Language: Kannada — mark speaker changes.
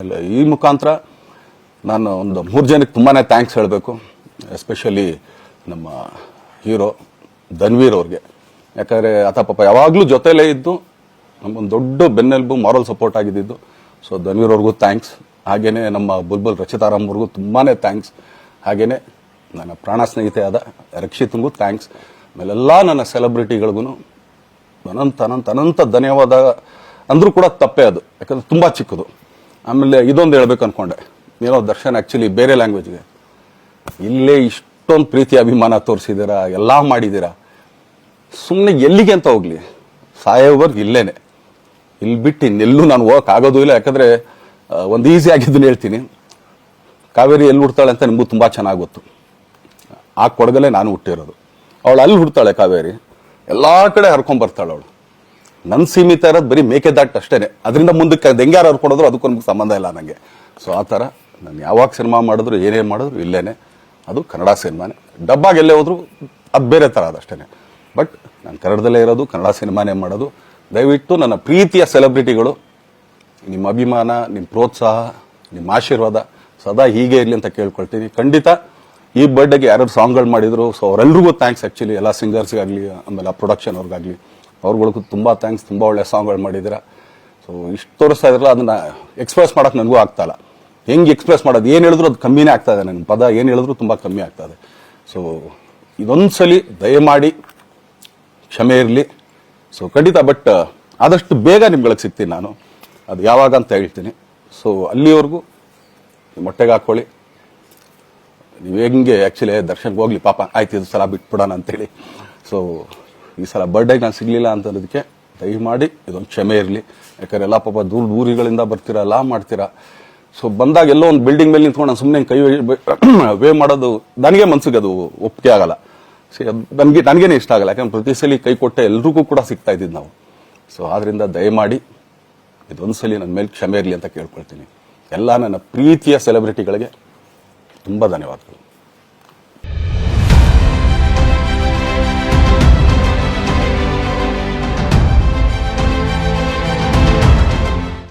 Speaker 1: ಆಮೇಲೆ ಈ ಮುಖಾಂತರ ನಾನು ಒಂದು 3 ಜನಕ್ಕೆ ತುಂಬಾ ಥ್ಯಾಂಕ್ಸ್ ಹೇಳಬೇಕು. ಎಸ್ಪೆಷಲಿ ನಮ್ಮ ಹೀರೋ ಧನ್ವೀರ್ ಅವ್ರಿಗೆ. ಯಾಕಂದರೆ ಆತ ಪಾಪ ಯಾವಾಗಲೂ ಜೊತೆಲೇ ಇದ್ದು ನಮ್ಮೊಂದು ದೊಡ್ಡ ಬೆನ್ನೆಲುಬು, ಮಾರಲ್ ಸಪೋರ್ಟ್ ಆಗಿದ್ದು. ಸೊ ಧನ್ವೀರ್ ಅವ್ರಿಗೂ ಥ್ಯಾಂಕ್ಸ್. ಹಾಗೇನೆ ನಮ್ಮ ಬುಲ್ಬುಲ್ ರಚಿತಾರಾಮ್ ಅವ್ರಿಗೂ ತುಂಬಾ ಥ್ಯಾಂಕ್ಸ್. ಹಾಗೇನೆ ನನ್ನ ಪ್ರಾಣ ಸ್ನೇಹಿತೆಯಾದ ರಕ್ಷಿತ್ಗೂ ಥ್ಯಾಂಕ್ಸ್. ಆಮೇಲೆಲ್ಲ ನನ್ನ ಸೆಲೆಬ್ರಿಟಿಗಳಿಗೂ ಅನಂತ ಧನ್ಯವಾದ ಅಂದ್ರೂ ಕೂಡ ತಪ್ಪೇ ಅದು, ಯಾಕಂದ್ರೆ ತುಂಬ ಚಿಕ್ಕದು. ಆಮೇಲೆ ಇದೊಂದು ಹೇಳ್ಬೇಕು ಅನ್ಕೊಂಡೆ, ಏನೋ ದರ್ಶನ್ ಆ್ಯಕ್ಚುಲಿ ಬೇರೆ ಲ್ಯಾಂಗ್ವೇಜ್ಗೆ ಇಲ್ಲೇ ಇಷ್ಟೊಂದು ಪ್ರೀತಿ ಅಭಿಮಾನ ತೋರಿಸಿದ್ದೀರಾ, ಎಲ್ಲ ಮಾಡಿದ್ದೀರಾ, ಸುಮ್ಮನೆ ಎಲ್ಲಿಗೆ ಅಂತ ಹೋಗ್ಲಿ, ಸಾಯೋವರ್ಗು ಇಲ್ಲೇನೆ, ಇಲ್ಲಿ ಬಿಟ್ಟು ಇನ್ನೆಲ್ಲೂ ನಾನು ಹೋಗಕ್ಕೆ ಆಗೋದು ಇಲ್ಲ. ಯಾಕಂದರೆ ಒಂದು ಈಸಿ ಆಗಿದ್ದನ್ನು ಹೇಳ್ತೀನಿ, ಕಾವೇರಿ ಎಲ್ಲಿ ಹುಡ್ತಾಳೆ ಅಂತ ನಿಮಗೂ ತುಂಬ ಚೆನ್ನಾಗಿ ಗೊತ್ತು. ಆ ಕೊಡಗಲ್ಲೇ ನಾನು ಹುಟ್ಟಿರೋದು. ಅವಳು ಅಲ್ಲಿ ಹುಡ್ತಾಳೆ ಕಾವೇರಿ, ಎಲ್ಲ ಕಡೆ ಹರ್ಕೊಂಡ್ಬರ್ತಾಳೆ ಅವಳು. ನನ್ನ ಸೀಮಿತ ಇರೋದು ಬರೀ ಮೇಕೆದಾಟ್ ಅಷ್ಟೇ, ಅದರಿಂದ ಮುಂದಕ್ಕೆ ಅದು ಹೆಂಗ್ಯಾರು ಹರ್ಕೊಡೋದ್ರು ಅದಕ್ಕೊಂದು ಸಂಬಂಧ ಇಲ್ಲ ನನಗೆ. ಸೊ ಆ ಥರ ನಾನು ಯಾವಾಗ ಸಿನಿಮಾ ಮಾಡಿದ್ರು ಏನೇ ಮಾಡಿದ್ರು ಇಲ್ಲೇನೆ, ಅದು ಕನ್ನಡ ಸಿನಿಮಾನೇ. ಡಬ್ಬಾಗಿ ಎಲ್ಲೇ ಹೋದ್ರು ಅದು ಬೇರೆ ಥರ ಅದಷ್ಟೇ. ಬಟ್ ನಾನು ಕನ್ನಡದಲ್ಲೇ ಇರೋದು, ಕನ್ನಡ ಸಿನಿಮಾನೇ ಮಾಡೋದು. ದಯವಿಟ್ಟು ನನ್ನ ಪ್ರೀತಿಯ ಸೆಲೆಬ್ರಿಟಿಗಳು, ನಿಮ್ಮ ಅಭಿಮಾನ, ನಿಮ್ಮ ಪ್ರೋತ್ಸಾಹ, ನಿಮ್ಮ ಆಶೀರ್ವಾದ ಸದಾ ಹೀಗೆ ಇರಲಿ ಅಂತ ಕೇಳ್ಕೊಳ್ತೀನಿ. ಖಂಡಿತ ಈ ಬರ್ಡೇಗೆ ಯಾರು ಸಾಂಗ್ಗಳು ಮಾಡಿದ್ರು, ಸೊ ಅವರೆಲ್ರಿಗೂ ಥ್ಯಾಂಕ್ಸ್. ಆ್ಯಕ್ಚುಲಿ ಎಲ್ಲ ಸಿಂಗರ್ಸ್ಗಾಗಲಿ, ಆಮೇಲೆ ಪ್ರೊಡಕ್ಷನ್ ಅವ್ರಿಗಾಗಲಿ, ಅವ್ರುಗಳಿಗೂ ತುಂಬ ಥ್ಯಾಂಕ್ಸ್. ತುಂಬ ಒಳ್ಳೆ ಸಾಂಗ್ಗಳು ಮಾಡಿದ್ದೀರಾ. ಸೊ ಇಷ್ಟು ತೋರಿಸ್ತಾ ಇದ್ರಲ್ಲ, ಅದನ್ನು ಎಕ್ಸ್ಪ್ರೆಸ್ ಮಾಡೋಕೆ ನನಗೂ ಆಗ್ತಾಯಿಲ್ಲ. ಹೆಂಗೆ ಎಕ್ಸ್ಪ್ರೆಸ್ ಮಾಡೋದು, ಏನು ಹೇಳಿದ್ರು ಅದು ಕಮ್ಮಿನೇ ಆಗ್ತಾ ಇದೆ. ನನ್ನ ಪದ ಏನು ಹೇಳಿದ್ರು ತುಂಬ ಕಮ್ಮಿ ಆಗ್ತದೆ. ಸೊ ಇದೊಂದ್ಸಲಿ ದಯಮಾಡಿ ಕ್ಷಮೆ ಇರಲಿ. ಸೊ ಖಂಡಿತ, ಬಟ್ ಆದಷ್ಟು ಬೇಗ ನಿಮ್ಗಳಿಗೆ ಸಿಗ್ತೀನಿ ನಾನು, ಅದು ಯಾವಾಗ ಅಂತ ಹೇಳ್ತೀನಿ. ಸೊ ಅಲ್ಲಿವರೆಗೂ ಮೊಟ್ಟೆಗೆ ಹಾಕೊಳ್ಳಿ. ನೀವು ಹೆಂಗೆ ಆ್ಯಕ್ಚುಲಿ ದರ್ಶನ್ಗೆ ಹೋಗ್ಲಿ ಪಾಪ, ಆಯ್ತು ಇದು ಸಲ ಬಿಟ್ಬಿಡೋಣ ಅಂತೇಳಿ. ಸೊ ಈ ಸಲ ಬರ್ಡೇಗೆ ನಾನು ಸಿಗಲಿಲ್ಲ ಅಂತನ್ನೋದಕ್ಕೆ ದಯಮಾಡಿ ಇದೊಂದು ಕ್ಷಮೆ ಇರಲಿ. ಯಾಕಂದ್ರೆ ಎಲ್ಲ ಪಾಪ ದೂರಗಳಿಂದ ಬರ್ತೀರಾ, ಎಲ್ಲ ಮಾಡ್ತೀರಾ. ಸೊ ಬಂದಾಗ ಎಲ್ಲೋ ಒಂದು ಬಿಲ್ಡಿಂಗ್ ಮೇಲೆ ನಿಂತ್ಕೊಂಡು ನಾನು ಸುಮ್ಮನೆ ಕೈ ವೇ ಮಾಡೋದು ನನಗೆ ಮನ್ಸಿಗೆ ಅದು ಒಪ್ಪಿಗೆ ಆಗಲ್ಲ. ನನಗೇನೆ ಇಷ್ಟ ಆಗಲ್ಲ. ಯಾಕಂದ್ರೆ ಪ್ರತಿ ಸಲ ಕೈ ಕೊಟ್ಟೆ ಎಲ್ರಿಗೂ ಕೂಡ ಸಿಗ್ತಾ ಇದ್ದಿದ್ದು ನಾವು. ಸೊ ಆದ್ರಿಂದ ದಯಮಾಡಿ ಇದೊಂದ್ಸಲಿ ನನ್ನ ಮೇಲೆ ಕ್ಷಮೆ ಇರಲಿ ಅಂತ ಕೇಳ್ಕೊಳ್ತೀನಿ. ಎಲ್ಲ ನನ್ನ ಪ್ರೀತಿಯ ಸೆಲೆಬ್ರಿಟಿಗಳಿಗೆ ತುಂಬ ಧನ್ಯವಾದಗಳು.